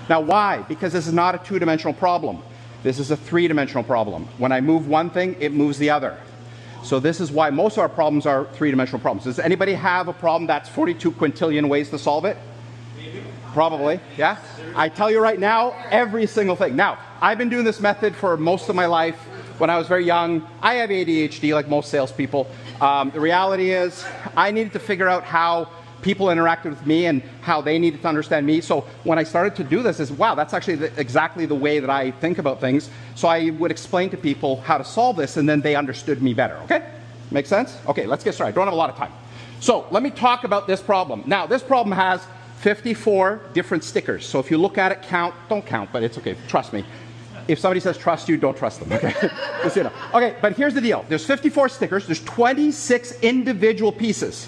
Now why? Because this is not a two-dimensional problem. This is a three-dimensional problem. When I move one thing, it moves the other. So this is why most of our problems are three-dimensional problems. Does anybody have a problem that's 42 quintillion ways to solve it? Maybe. Probably, yeah? I tell you right now, every single thing. Now, I've been doing this method for most of my life. When I was very young, I have ADHD like most salespeople. The reality is, I needed to figure out how people interacted with me and how they needed to understand me. So when I started to do this, wow, that's actually exactly the way that I think about things. So I would explain to people how to solve this, and then they understood me better, okay? Make sense? Okay, let's get started. I don't have a lot of time. So let me talk about this problem. Now, this problem has 54 different stickers. So if you look at it, don't count, but it's okay, trust me. If somebody says trust you, don't trust them, okay? Just, you know. Okay, but here's the deal. There's 54 stickers, there's 26 individual pieces,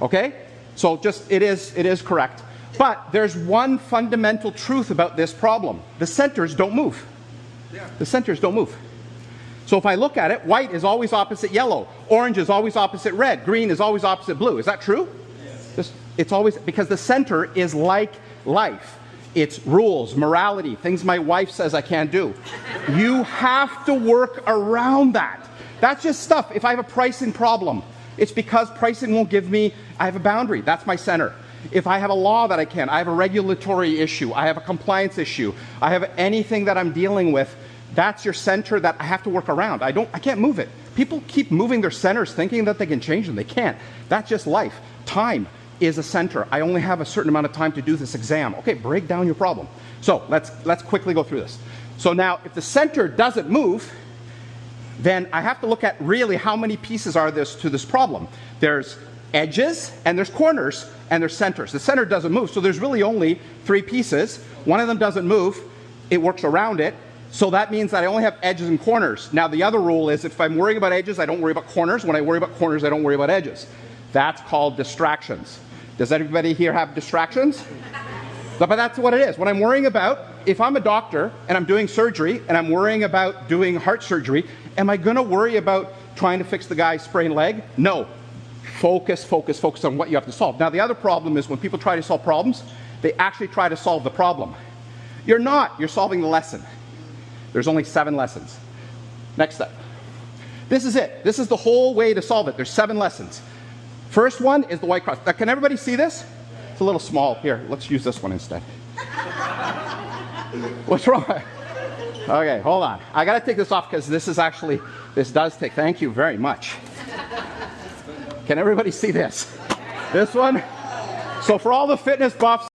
okay? So just, it is correct. But there's one fundamental truth about this problem. The centers don't move. Yeah. The centers don't move. So if I look at it, white is always opposite yellow. Orange is always opposite red. Green is always opposite blue. Is that true? Yes. It's always, because the center is like life. It's rules, morality, things my wife says I can't do. You have to work around that. That's just stuff. If I have a pricing problem, it's because pricing won't give me, I have a boundary. That's my center. If I have a law that I can't, I have a regulatory issue, I have a compliance issue, I have anything that I'm dealing with, that's your center that I have to work around. I can't move it. People keep moving their centers thinking that they can change them. They can't. That's just life. Time is a center. I only have a certain amount of time to do this exam. Okay, break down your problem. So let's quickly go through this. So now, if the center doesn't move, then I have to look at really how many pieces are there to this problem. There's edges, and there's corners, and there's centers. The center doesn't move, so there's really only 3 pieces. One of them doesn't move. It works around it. So that means that I only have edges and corners. Now, the other rule is if I'm worrying about edges, I don't worry about corners. When I worry about corners, I don't worry about edges. That's called distractions. Does everybody here have distractions? But that's what it is. What I'm worrying about, if I'm a doctor and I'm doing surgery and I'm worrying about doing heart surgery, am I going to worry about trying to fix the guy's sprained leg? No. Focus, focus, focus on what you have to solve. Now, the other problem is when people try to solve problems, they actually try to solve the problem. You're not. You're solving the lesson. There's only 7 lessons. Next step. This is it. This is the whole way to solve it. There's 7 lessons. First one is the white cross. Now, can everybody see this? It's a little small. Here, let's use this one instead. What's wrong? Okay, hold on. I got to take this off because this does take, thank you very much. Can everybody see this? This one? So for all the fitness buffs,